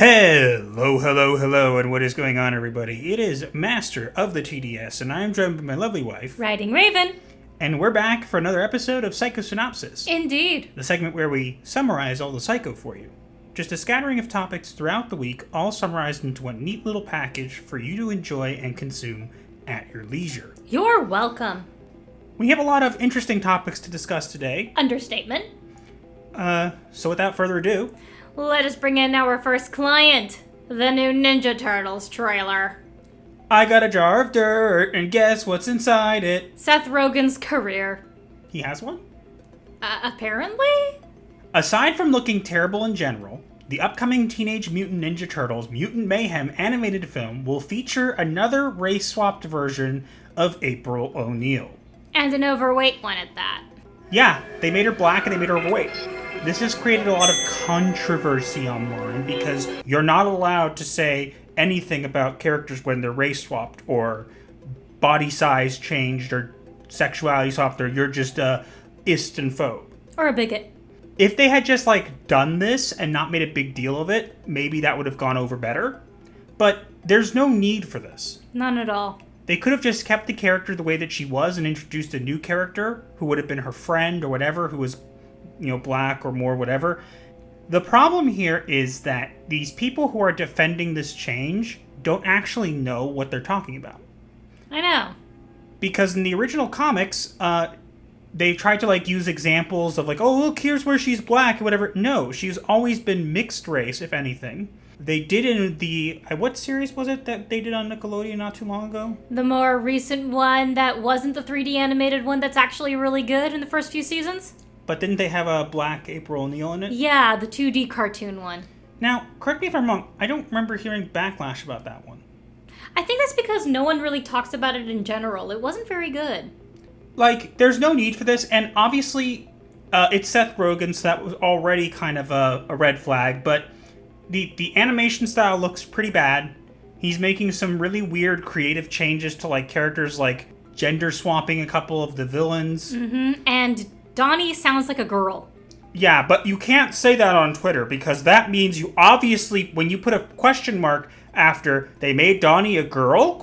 Hello, hello, hello, and what is going on, everybody? It is Master of the TDS, and I am joined by my lovely wife, WritingRaven. And we're back for another episode of Psycho-Synopsis. Indeed. The segment where we summarize all the Psycho for you. Just a scattering of topics throughout the week, all summarized into one neat little package for you to enjoy and consume at your leisure. You're welcome. We have a lot of interesting topics to discuss today. Understatement. So without further ado, let us bring in our first client, the new Ninja Turtles trailer. I got a jar of dirt, and guess what's inside it? Seth Rogen's career. He has one? Apparently? Aside from looking terrible in general, the upcoming Teenage Mutant Ninja Turtles Mutant Mayhem animated film will feature another race-swapped version of April O'Neil. And an overweight one at that. Yeah, they made her black and they made her overweight. This has created a lot of controversy online because you're not allowed to say anything about characters when they're race swapped or body size changed or sexuality swapped, or you're just a istophobe. Or a bigot. If they had just done this and not made a big deal of it, maybe that would have gone over better. But there's no need for this. None at all. They could have just kept the character the way that she was and introduced a new character who would have been her friend or whatever, who was, black or more whatever. The problem here is that these people who are defending this change don't actually know what they're talking about. I know. Because in the original comics, they tried to use examples of oh, look, here's where she's black or whatever. No, she's always been mixed race, if anything. They did in the... what series was it that they did on Nickelodeon not too long ago? The more recent one that wasn't the 3D animated one that's actually really good in the first few seasons? But didn't they have a black April O'Neil in it? Yeah, the 2D cartoon one. Now, correct me if I'm wrong, I don't remember hearing backlash about that one. I think that's because no one really talks about it in general. It wasn't very good. There's no need for this, and obviously, it's Seth Rogen, so that was already kind of a red flag, but the animation style looks pretty bad. He's making some really weird creative changes to, characters, gender swapping a couple of the villains. Mm-hmm, and Donnie sounds like a girl. Yeah, but you can't say that on Twitter, because that means you obviously, when you put a question mark after they made Donnie a girl,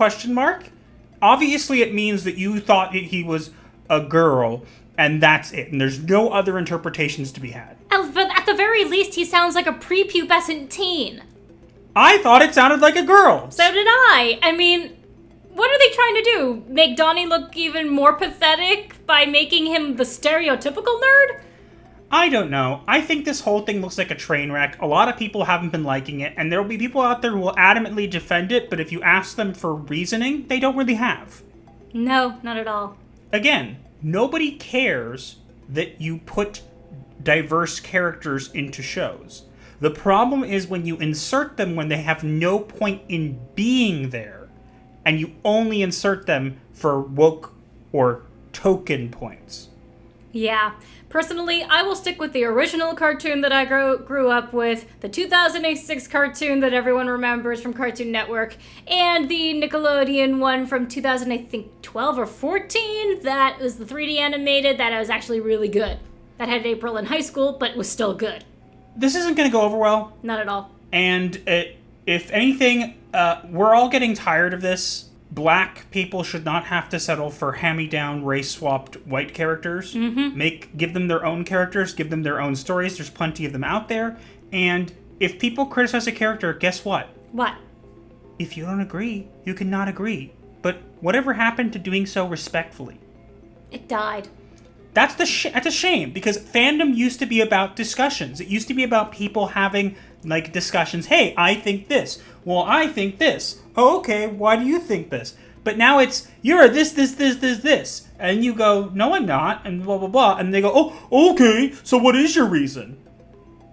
obviously it means that you thought he was a girl, and that's it. And there's no other interpretations to be had. But at the very least, he sounds like a prepubescent teen. I thought it sounded like a girl. So did I. I mean, what are they trying to do? Make Donnie look even more pathetic by making him the stereotypical nerd? I don't know. I think this whole thing looks like a train wreck. A lot of people haven't been liking it, and there will be people out there who will adamantly defend it, but if you ask them for reasoning, they don't really have. No, not at all. Again, nobody cares that you put diverse characters into shows. The problem is when you insert them when they have no point in being there, and you only insert them for woke or token points. Yeah. Personally, I will stick with the original cartoon that I grew up with, the 2006 cartoon that everyone remembers from Cartoon Network, and the Nickelodeon one from 2012 or 14 that was the 3D animated that was actually really good. That had April in high school, but was still good. This isn't going to go over well. Not at all. And if anything, we're all getting tired of this. Black people should not have to settle for hand-me-down, race-swapped white characters. Mm-hmm. Give them their own characters, give them their own stories. There's plenty of them out there. And if people criticize a character, guess what? What? If you don't agree, you can not agree. But whatever happened to doing so respectfully? It died. That's a shame, because fandom used to be about discussions. It used to be about people having, discussions. Hey, I think this. Well, I think this. Oh, okay, why do you think this? But now it's, you're this. And you go, no, I'm not, and blah, blah, blah. And they go, oh, okay, so what is your reason?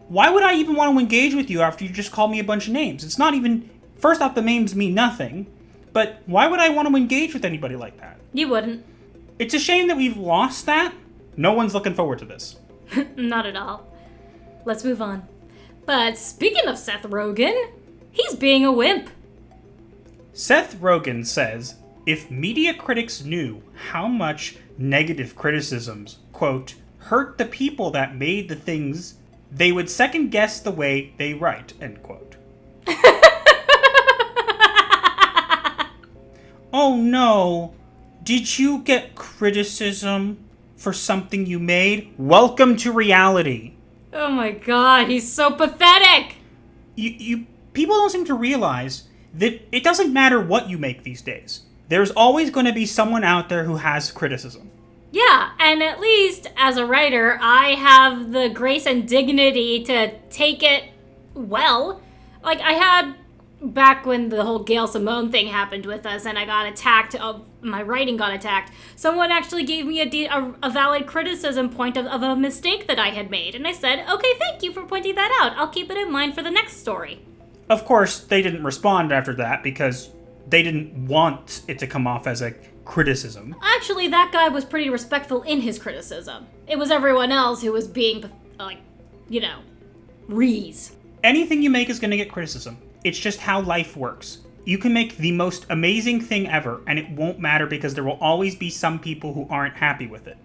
Why would I even want to engage with you after you just called me a bunch of names? It's not even, first off, the names mean nothing. But why would I want to engage with anybody like that? You wouldn't. It's a shame that we've lost that. No one's looking forward to this. Not at all. Let's move on. But speaking of Seth Rogen, he's being a wimp. Seth Rogen says, if media critics knew how much negative criticisms, quote, hurt the people that made the things, they would second guess the way they write, end quote. Oh no, did you get criticism for something you made? Welcome to reality. Oh my god, he's so pathetic! People don't seem to realize that it doesn't matter what you make these days. There's always going to be someone out there who has criticism. Yeah, and at least as a writer, I have the grace and dignity to take it well. Like, I had, back when the whole Gail Simone thing happened with us and I got attacked, my writing got attacked, someone actually gave me a valid criticism point of a mistake that I had made. And I said, okay, thank you for pointing that out. I'll keep it in mind for the next story. Of course, they didn't respond after that because they didn't want it to come off as a criticism. Actually, that guy was pretty respectful in his criticism. It was everyone else who was being, like, rees. Anything you make is going to get criticism. It's just how life works. You can make the most amazing thing ever, and it won't matter because there will always be some people who aren't happy with it.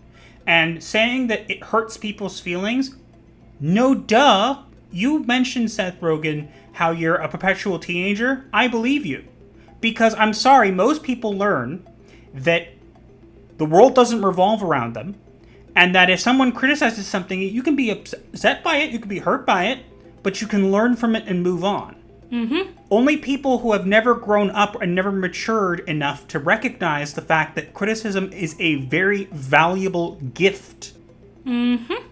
And saying that it hurts people's feelings, no duh. You mentioned, Seth Rogen, how you're a perpetual teenager. I believe you. Because I'm sorry, most people learn that the world doesn't revolve around them, and that if someone criticizes something, you can be upset by it, you can be hurt by it, but you can learn from it and move on. Mm-hmm. Only people who have never grown up and never matured enough to recognize the fact that criticism is a very valuable gift. Mm-hmm.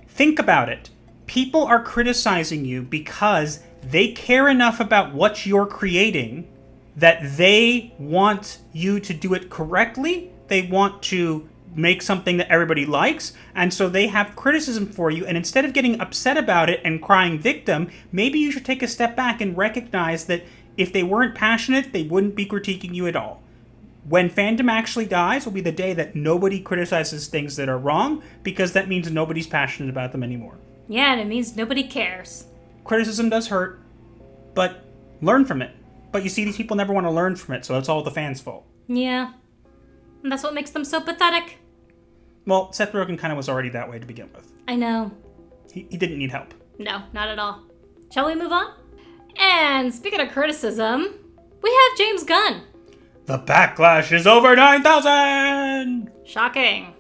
Think about it. People are criticizing you because they care enough about what you're creating that they want you to do it correctly. They want to make something that everybody likes, and so they have criticism for you, and instead of getting upset about it and crying victim, maybe you should take a step back and recognize that if they weren't passionate, they wouldn't be critiquing you at all. When fandom actually dies will be the day that nobody criticizes things that are wrong, because that means nobody's passionate about them anymore. Yeah, and it means nobody cares. Criticism does hurt, but learn from it. But you see, these people never want to learn from it, so it's all the fans' fault. Yeah. And that's what makes them so pathetic. Well, Seth Rogen kind of was already that way to begin with. I know. He didn't need help. No, not at all. Shall we move on? And speaking of criticism, we have James Gunn. The backlash is over 9,000! Shocking.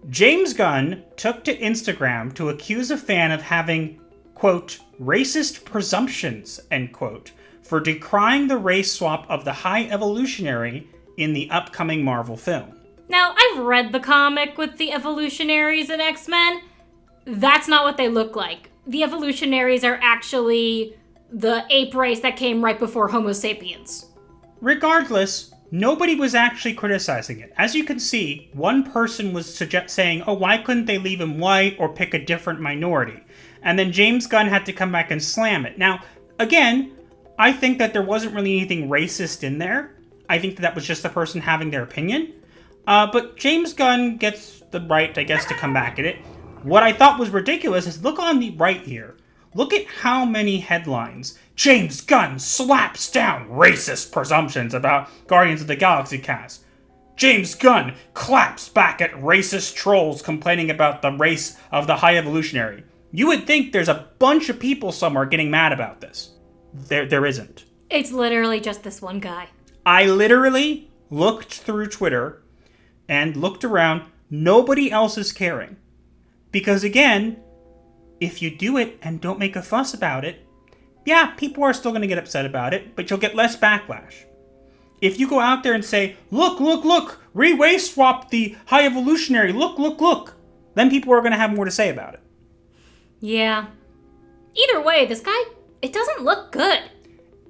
James Gunn took to Instagram to accuse a fan of having, quote, racist presumptions, end quote, for decrying the race swap of the High Evolutionary in the upcoming Marvel film. Now, I've read the comic with the Evolutionaries and X-Men. That's not what they look like. The Evolutionaries are actually the ape race that came right before Homo sapiens. Regardless, nobody was actually criticizing it. As you can see, one person was saying, oh, why couldn't they leave him white or pick a different minority? And then James Gunn had to come back and slam it. Now, again, I think that there wasn't really anything racist in there. I think that was just the person having their opinion. But James Gunn gets the right, I guess, to come back at it. What I thought was ridiculous is look on the right here. Look at how many headlines. James Gunn slaps down racist presumptions about Guardians of the Galaxy cast. James Gunn claps back at racist trolls complaining about the race of the High Evolutionary. You would think there's a bunch of people somewhere getting mad about this. There isn't. It's literally just this one guy. I literally looked through Twitter and looked around. Nobody else is caring. Because again, if you do it and don't make a fuss about it, yeah, people are still going to get upset about it, but you'll get less backlash. If you go out there and say, look, re-race swap the High Evolutionary, look, then people are going to have more to say about it. Yeah. Either way, this guy, it doesn't look good.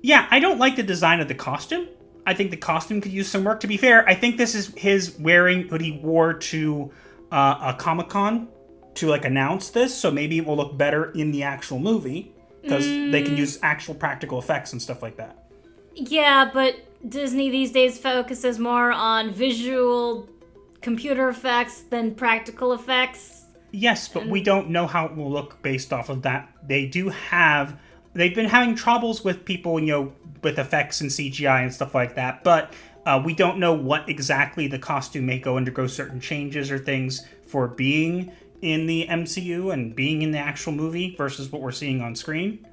Yeah, I don't like the design of the costume. I think the costume could use some work. To be fair, I think this is his wearing what he wore to a Comic-Con to announce this, so maybe it will look better in the actual movie because they can use actual practical effects and stuff like that. Yeah, but Disney these days focuses more on visual computer effects than practical effects. Yes, but we don't know how it will look based off of that. They've been having troubles with people, with effects and CGI and stuff like that, but we don't know what exactly the costume may undergo certain changes or things for being in the MCU and being in the actual movie versus what we're seeing on screen.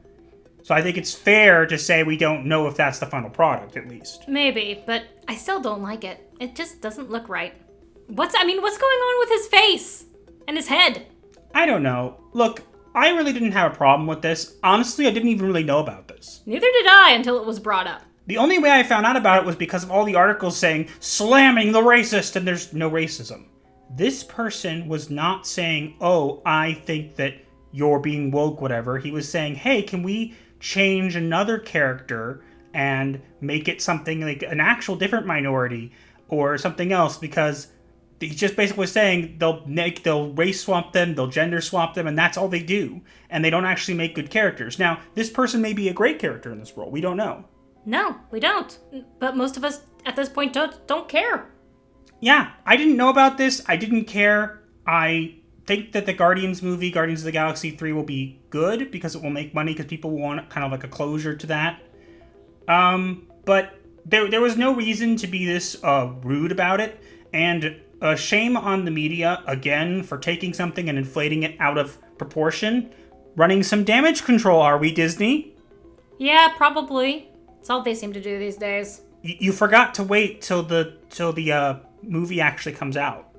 So I think it's fair to say we don't know if that's the final product, at least. Maybe, but I still don't like it. It just doesn't look right. What's going on with his face? And his head? I don't know. Look, I really didn't have a problem with this. Honestly, I didn't even really know about this. Neither did I until it was brought up. The only way I found out about it was because of all the articles saying, slamming the racist, and there's no racism. This person was not saying, oh, I think that you're being woke, whatever. He was saying, hey, can we change another character and make it something like an actual different minority or something else? Because he's just basically saying they'll race swap them, they'll gender swap them, and that's all they do. And they don't actually make good characters. Now, this person may be a great character in this role. We don't know. No, we don't. But most of us at this point don't care. Yeah, I didn't know about this. I didn't care. I think that the Guardians movie, Guardians of the Galaxy 3, will be good because it will make money because people want kind of like a closure to that. But there was no reason to be this rude about it. And shame on the media, again, for taking something and inflating it out of proportion. Running some damage control, are we, Disney? Yeah, probably. It's all they seem to do these days. You forgot to wait till the movie actually comes out.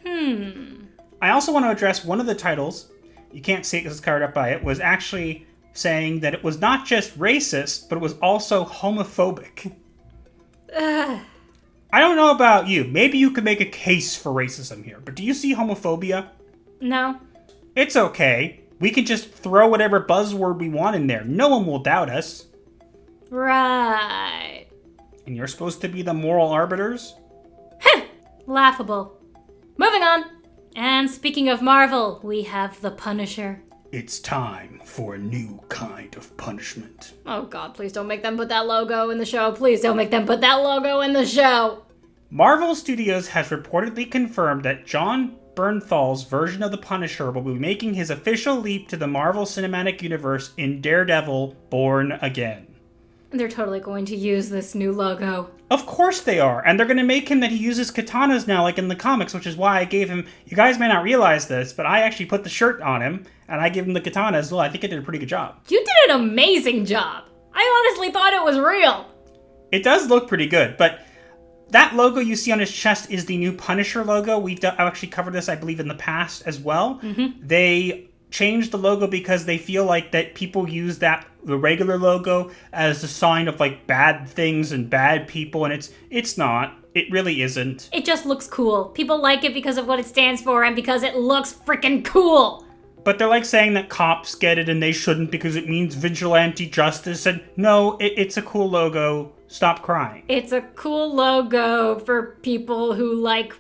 I also want to address one of the titles. You can't see it because it's covered up by it. Was actually saying that it was not just racist, but it was also homophobic. I don't know about you. Maybe you could make a case for racism here, but do you see homophobia? No. It's okay. We can just throw whatever buzzword we want in there. No one will doubt us. Right. And you're supposed to be the moral arbiters? Laughable. Moving on. And speaking of Marvel, we have the Punisher. It's time for a new kind of punishment. Oh god, please don't make them put that logo in the show. Please don't make them put that logo in the show. Marvel Studios has reportedly confirmed that Jon Bernthal's version of the Punisher will be making his official leap to the Marvel Cinematic Universe in Daredevil: Born Again. They're totally going to use this new logo. Of course they are, and they're going to make him that he uses katanas now, like in the comics, which is why I gave him... You guys may not realize this, but I actually put the shirt on him, and I gave him the katana as well. I think I did a pretty good job. You did an amazing job. I honestly thought it was real. It does look pretty good, but that logo you see on his chest is the new Punisher logo. I've actually covered this, I believe, in the past as well. Mm-hmm. They changed the logo because they feel like that people use the regular logo as a sign of like bad things and bad people, and it's not. It really isn't. It just looks cool. People like it because of what it stands for and because it looks freaking cool. But they're like saying that cops get it and they shouldn't because it means vigilante justice, and no, it's a cool logo. Stop crying. It's a cool logo for people who like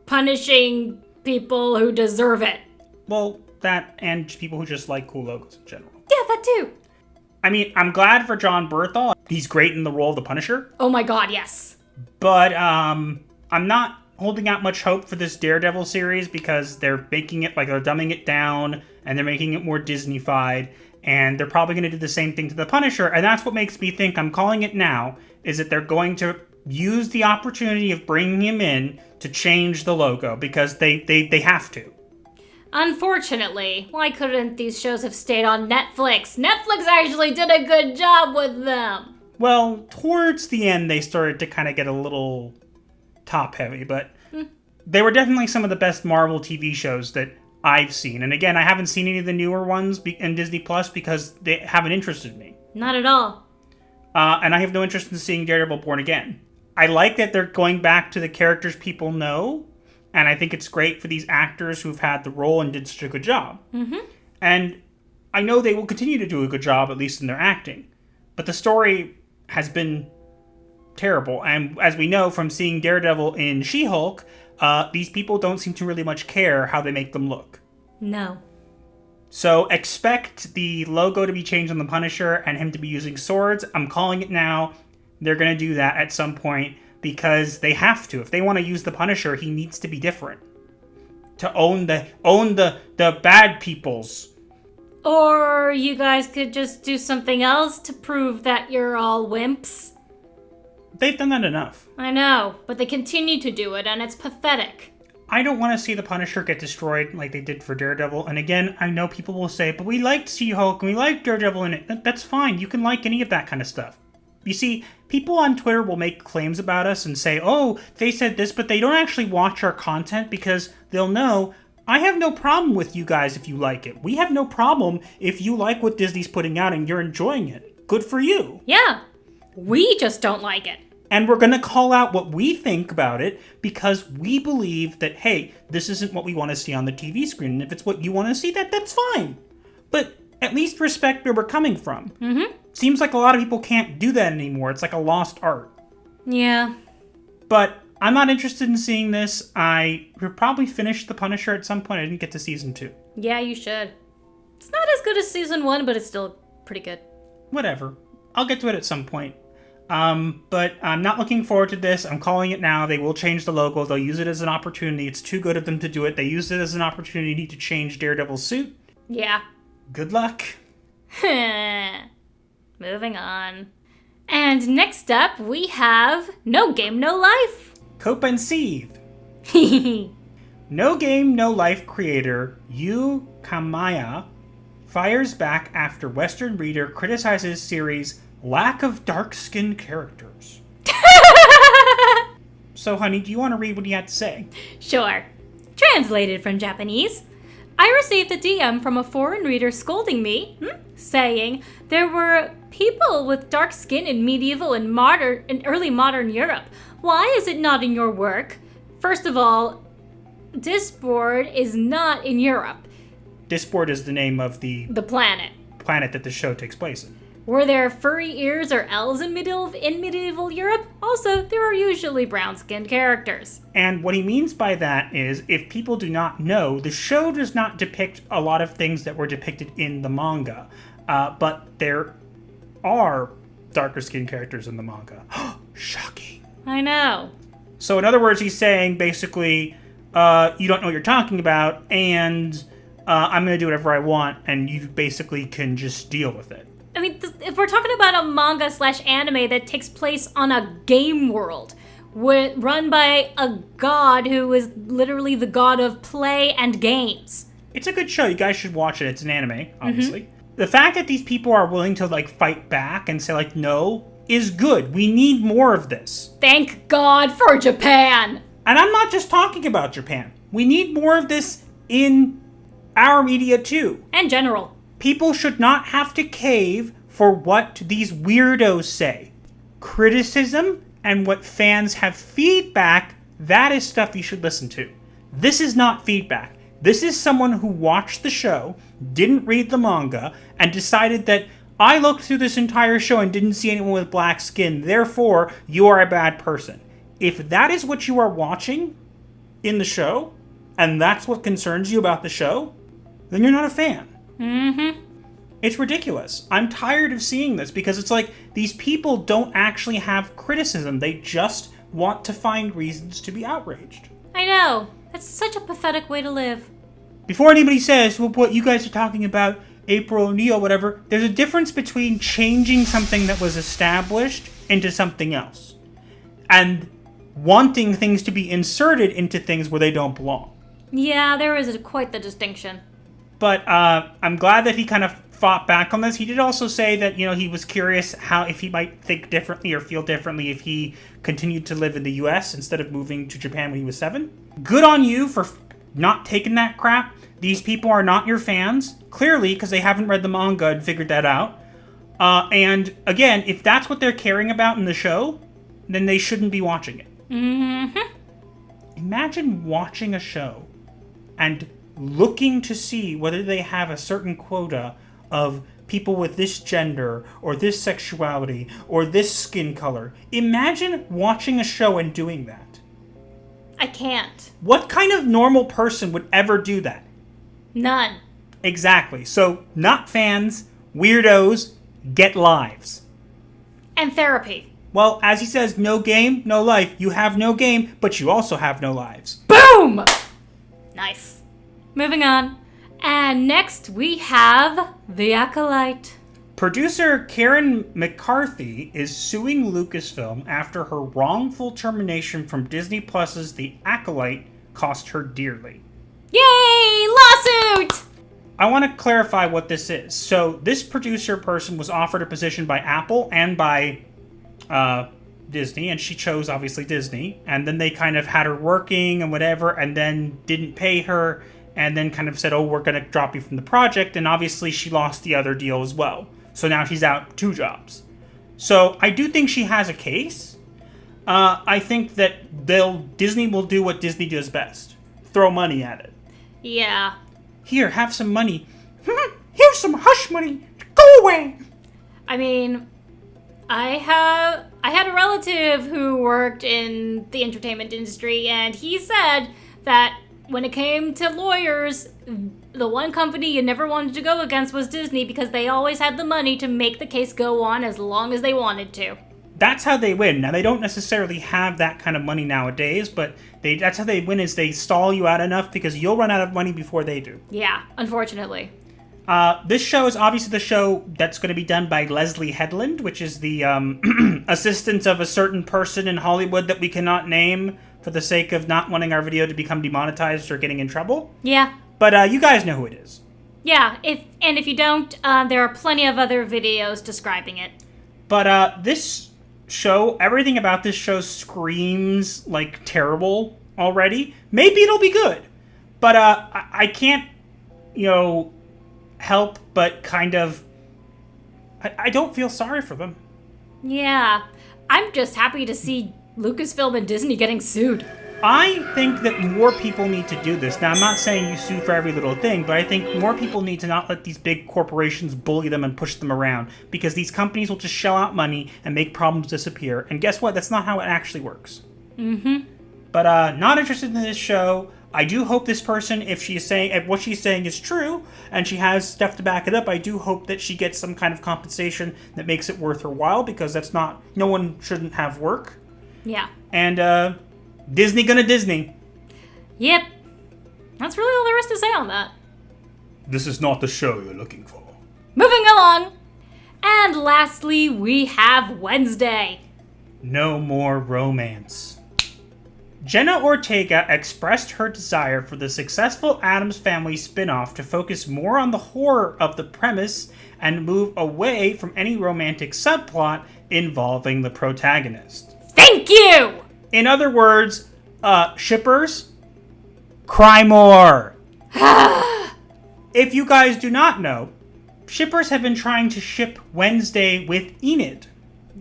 punishing people who deserve it. Well, that and people who just like cool logos in general. Yeah, that too. I mean, I'm glad for Jon Bernthal. He's great in the role of the Punisher. Oh my god, yes. But I'm not holding out much hope for this Daredevil series because they're making it, like, they're dumbing it down and they're making it more Disney-fied, and they're probably going to do the same thing to the Punisher, and that's what makes me think, I'm calling it now, is that they're going to use the opportunity of bringing him in to change the logo because they have to. Unfortunately, why couldn't these shows have stayed on Netflix? Netflix actually did a good job with them. Well, towards the end, they started to kind of get a little top-heavy, but they were definitely some of the best Marvel TV shows that I've seen. And again, I haven't seen any of the newer ones in Disney Plus because they haven't interested me. Not at all. And I have no interest in seeing Daredevil Born Again. I like that they're going back to the characters people know, and I think it's great for these actors who've had the role and did such a good job. Mm-hmm. And I know they will continue to do a good job, at least in their acting. But the story has been terrible. And as we know from seeing Daredevil in She-Hulk, these people don't seem to really much care how they make them look. No. So expect the logo to be changed on the Punisher and him to be using swords. I'm calling it now. They're going to do that at some point because they have to. If they want to use the Punisher, he needs to be different. To own the bad peoples. Or you guys could just do something else to prove that you're all wimps. They've done that enough. I know, but they continue to do it, and it's pathetic. I don't want to see the Punisher get destroyed like they did for Daredevil. And again, I know people will say, but we liked She-Hulk and we liked Daredevil in it. That's fine. You can like any of that kind of stuff. You see, people on Twitter will make claims about us and say, oh, they said this, but they don't actually watch our content because they'll know, I have no problem with you guys if you like it. We have no problem if you like what Disney's putting out and you're enjoying it. Good for you. Yeah. We just don't like it. And we're going to call out what we think about it because we believe that, hey, this isn't what we want to see on the TV screen. And if it's what you want to see, that's fine. But at least respect where we're coming from. Mm-hmm. Seems like a lot of people can't do that anymore. It's like a lost art. Yeah. But I'm not interested in seeing this. I will probably finish The Punisher at some point. I didn't get to season 2. Yeah, you should. It's not as good as season 1, but it's still pretty good. Whatever. I'll get to it at some point. But I'm not looking forward to this. I'm calling it now. They will change the logo. They'll use it as an opportunity. It's too good of them to do it. They used it as an opportunity to change Daredevil's suit. Yeah. Good luck. Moving on. And next up, we have No Game, No Life. Cope and Seethe. No Game, No Life creator Yu Kamaya fires back after Western Reader criticizes series' lack of dark-skinned characters. So, honey, do you want to read what he had to say? Sure. Translated from Japanese. I received a DM from a foreign reader scolding me, saying there were people with dark skin in medieval and early modern Europe. Why is it not in your work? First of all, Disboard is not in Europe. Disboard is the name of the planet that the show takes place in. Were there furry ears or elves in medieval Europe? Also, there are usually brown-skinned characters. And what he means by that is, if people do not know, the show does not depict a lot of things that were depicted in the manga. But there are darker-skinned characters in the manga. Shocking. I know. So in other words, he's saying, basically, you don't know what you're talking about, and I'm going to do whatever I want, and you basically can just deal with it. I mean, if we're talking about a manga/anime that takes place on a game world, run by a god who is literally the god of play and games. It's a good show. You guys should watch it. It's an anime, obviously. Mm-hmm. The fact that these people are willing to, fight back and say, no, is good. We need more of this. Thank God for Japan! And I'm not just talking about Japan. We need more of this in our media, too. And general. People should not have to cave for what these weirdos say. Criticism and what fans have feedback, that is stuff you should listen to. This is not feedback. This is someone who watched the show, didn't read the manga, and decided that I looked through this entire show and didn't see anyone with black skin, therefore you are a bad person. If that is what you are watching in the show, and that's what concerns you about the show, then you're not a fan. Mm-hmm. It's ridiculous. I'm tired of seeing this because it's like these people don't actually have criticism. They just want to find reasons to be outraged. I know. That's such a pathetic way to live. Before anybody says, well, what you guys are talking about, April O'Neil, whatever, there's a difference between changing something that was established into something else and wanting things to be inserted into things where they don't belong. Yeah, there is quite the distinction. But I'm glad that he kind of fought back on this. He did also say that, he was curious if he might think differently or feel differently if he continued to live in the US instead of moving to Japan when he was 7. Good on you for not taking that crap. These people are not your fans, clearly, because they haven't read the manga and figured that out. And again, if that's what they're caring about in the show, then they shouldn't be watching it. Mm-hmm. Imagine watching a show and looking to see whether they have a certain quota of people with this gender or this sexuality or this skin color. Imagine watching a show and doing that. I can't. What kind of normal person would ever do that? None. Exactly. So, not fans, weirdos, get lives. And therapy. Well, as he says, no game, no life. You have no game, but you also have no lives. Boom! Nice. Moving on. And next we have The Acolyte. Producer Karen McCarthy is suing Lucasfilm after her wrongful termination from Disney Plus's The Acolyte cost her dearly. Yay! Lawsuit! I want to clarify what this is. So this producer person was offered a position by Apple and by Disney, and she chose, obviously, Disney. And then they kind of had her working and whatever, and then didn't pay her, and then kind of said, oh, we're going to drop you from the project. And obviously she lost the other deal as well. So now she's out 2 jobs. So I do think she has a case. I think that Disney will do what Disney does best. Throw money at it. Yeah. Here, have some money. Here's some hush money. Go away. I mean, I had a relative who worked in the entertainment industry, and he said that when it came to lawyers, the one company you never wanted to go against was Disney because they always had the money to make the case go on as long as they wanted to. That's how they win. Now, they don't necessarily have that kind of money nowadays, but that's how they win, is they stall you out enough because you'll run out of money before they do. Yeah, unfortunately. This show is obviously the show that's going to be done by Leslie Headland, which is the assistant of a certain person in Hollywood that we cannot name for the sake of not wanting our video to become demonetized or getting in trouble. Yeah. But you guys know who it is. Yeah, if you don't, there are plenty of other videos describing it. But this show, everything about this show screams like terrible already. Maybe it'll be good. But I can't, help but kind of... I don't feel sorry for them. Yeah. I'm just happy to see Lucasfilm and Disney getting sued. I think that more people need to do this. Now, I'm not saying you sue for every little thing, but I think more people need to not let these big corporations bully them and push them around, because these companies will just shell out money and make problems disappear. And guess what? That's not how it actually works. Mm-hmm. But not interested in this show. I do hope this person, if what she's saying is true, and she has stuff to back it up, I do hope that she gets some kind of compensation that makes it worth her while, because no one shouldn't have work. Yeah. And, Disney gonna Disney. Yep. That's really all there is to say on that. This is not the show you're looking for. Moving along. And lastly, we have Wednesday. No more romance. Jenna Ortega expressed her desire for the successful Addams Family spin-off to focus more on the horror of the premise and move away from any romantic subplot involving the protagonist. Thank you! In other words, shippers, cry more. If you guys do not know, shippers have been trying to ship Wednesday with Enid,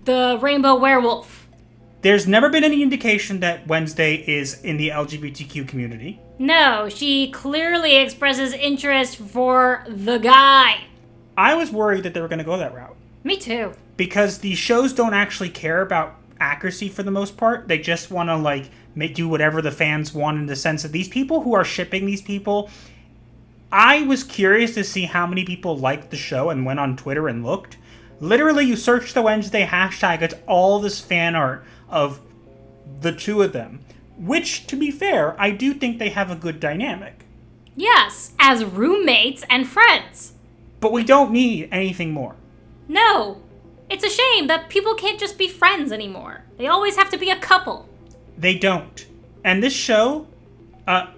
the rainbow werewolf. There's never been any indication that Wednesday is in the LGBTQ community. No, she clearly expresses interest for the guy. I was worried that they were going to go that route. Me too. Because these shows don't actually care about accuracy for the most part. They just want to do whatever the fans want, in the sense that these people who are shipping these people, I was curious to see how many people liked the show and went on Twitter and looked. Literally, you search the Wednesday hashtag, it's all this fan art of the two of them, which, to be fair, I do think they have a good dynamic. Yes, as roommates and friends. But we don't need anything more. No. It's a shame that people can't just be friends anymore. They always have to be a couple. They don't. And this show,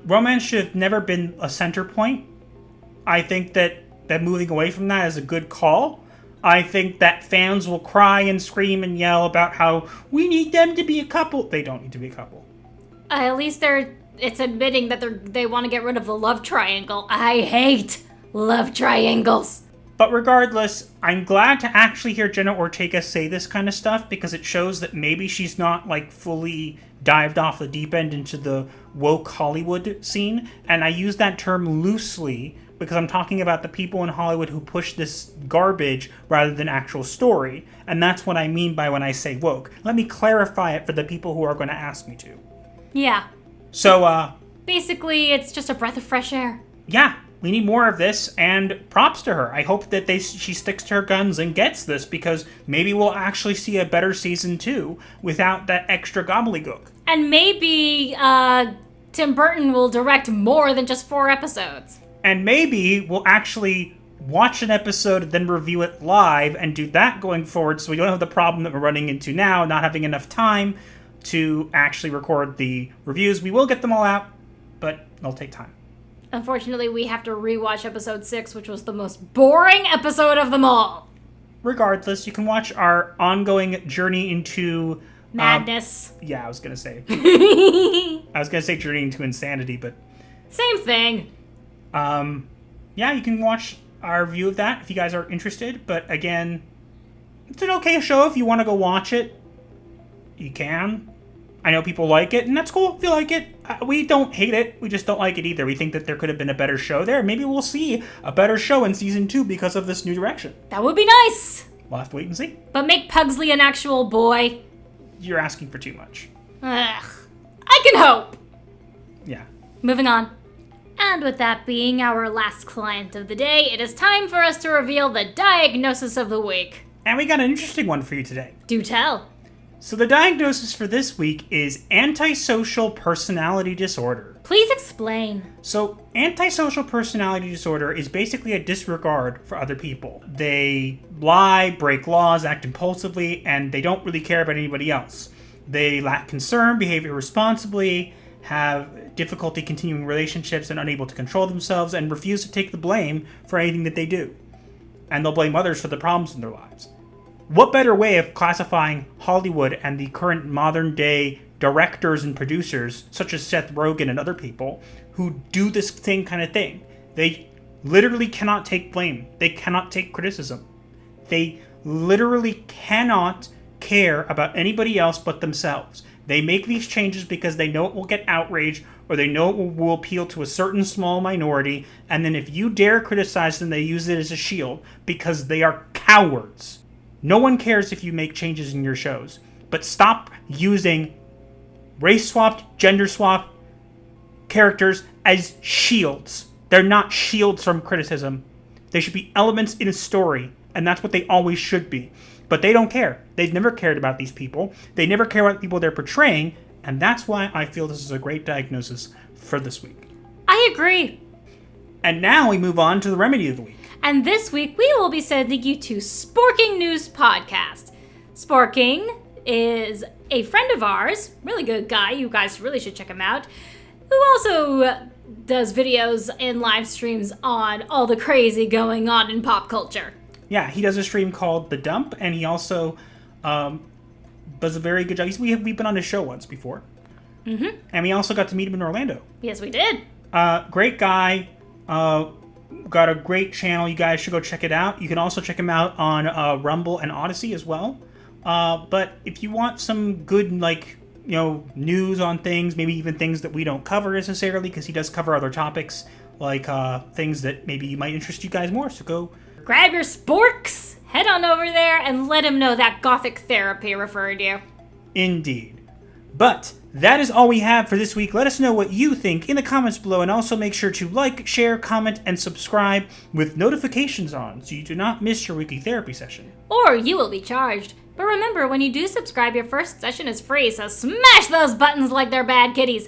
romance should have never been a center point. I think that moving away from that is a good call. I think that fans will cry and scream and yell about how we need them to be a couple. They don't need to be a couple. At least it's admitting that they want to get rid of the love triangle. I hate love triangles. But regardless, I'm glad to actually hear Jenna Ortega say this kind of stuff, because it shows that maybe she's not fully dived off the deep end into the woke Hollywood scene. And I use that term loosely because I'm talking about the people in Hollywood who push this garbage rather than actual story. And that's what I mean by when I say woke. Let me clarify it for the people who are going to ask me to. Yeah. So, basically, it's just a breath of fresh air. Yeah. We need more of this, and props to her. I hope that she sticks to her guns and gets this, because maybe we'll actually see a better season 2 without that extra gobbledygook. And maybe Tim Burton will direct more than just 4 episodes. And maybe we'll actually watch an episode and then review it live and do that going forward, so we don't have the problem that we're running into now, not having enough time to actually record the reviews. We will get them all out. but it'll take time. Unfortunately, we have to rewatch episode 6, which was the most boring episode of them all. Regardless, you can watch our ongoing journey into... Madness. I was going to say. I was going to say journey into insanity, but... Same thing. You can watch our review of that if you guys are interested. But again, it's an okay show. If you want to go watch it, you can. I know people like it, and that's cool if you like it. We don't hate it. We just don't like it either. We think that there could have been a better show there. Maybe we'll see a better show in season 2 because of this new direction. That would be nice. We'll have to wait and see. But make Pugsley an actual boy. You're asking for too much. Ugh. I can hope. Yeah. Moving on. And with that being our last client of the day, it is time for us to reveal the diagnosis of the week. And we got an interesting one for you today. Do tell. So the diagnosis for this week is antisocial personality disorder. Please explain. So antisocial personality disorder is basically a disregard for other people. They lie, break laws, act impulsively, and they don't really care about anybody else. They lack concern, behave irresponsibly, have difficulty continuing relationships and unable to control themselves, and refuse to take the blame for anything that they do. And they'll blame others for the problems in their lives. What better way of classifying Hollywood and the current modern day directors and producers, such as Seth Rogen and other people, who do this same kind of thing? They literally cannot take blame. They cannot take criticism. They literally cannot care about anybody else but themselves. They make these changes because they know it will get outrage, or they know it will appeal to a certain small minority, and then if you dare criticize them, they use it as a shield because they are cowards. No one cares if you make changes in your shows, but stop using race-swapped, gender-swapped characters as shields. They're not shields from criticism. They should be elements in a story, and that's what they always should be. But they don't care. They've never cared about these people. They never care about the people they're portraying, and that's why I feel this is a great diagnosis for this week. I agree. And now we move on to the remedy of the week. And this week we will be sending you to Sporking News Podcast. Sporking is a friend of ours, really good guy, you guys really should check him out, who also does videos and live streams on all the crazy going on in pop culture. Yeah, he does a stream called The Dump, and he also does a very good job. We've been on his show once before. Mm-hmm. And we also got to meet him in Orlando. Yes, we did. Great guy. Got a great channel. You guys should go check it out. You can also check him out on Rumble and Odyssey as well. But if you want some good, news on things, maybe even things that we don't cover necessarily, because he does cover other topics, like things that maybe might interest you guys more. So go grab your sporks, head on over there, and let him know that Gothic Therapy referred you. Indeed. But that is all we have for this week. Let us know what you think in the comments below, and also make sure to like, share, comment, and subscribe with notifications on so you do not miss your weekly therapy session. Or you will be charged. But remember, when you do subscribe, your first session is free, so smash those buttons like they're bad kitties.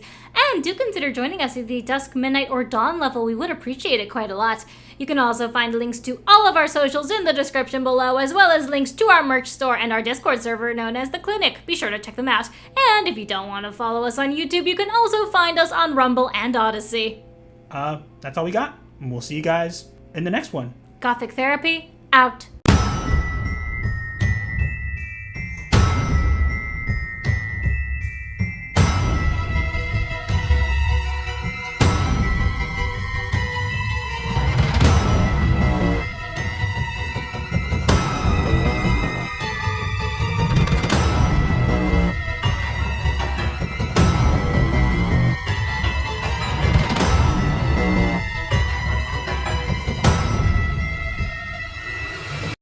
And do consider joining us at the Dusk, Midnight, or Dawn level. We would appreciate it quite a lot. You can also find links to all of our socials in the description below, as well as links to our merch store and our Discord server known as The Clinic. Be sure to check them out. And if you don't want to follow us on YouTube, you can also find us on Rumble and Odyssey. That's all we got. And we'll see you guys in the next one. Gothic Therapy, out.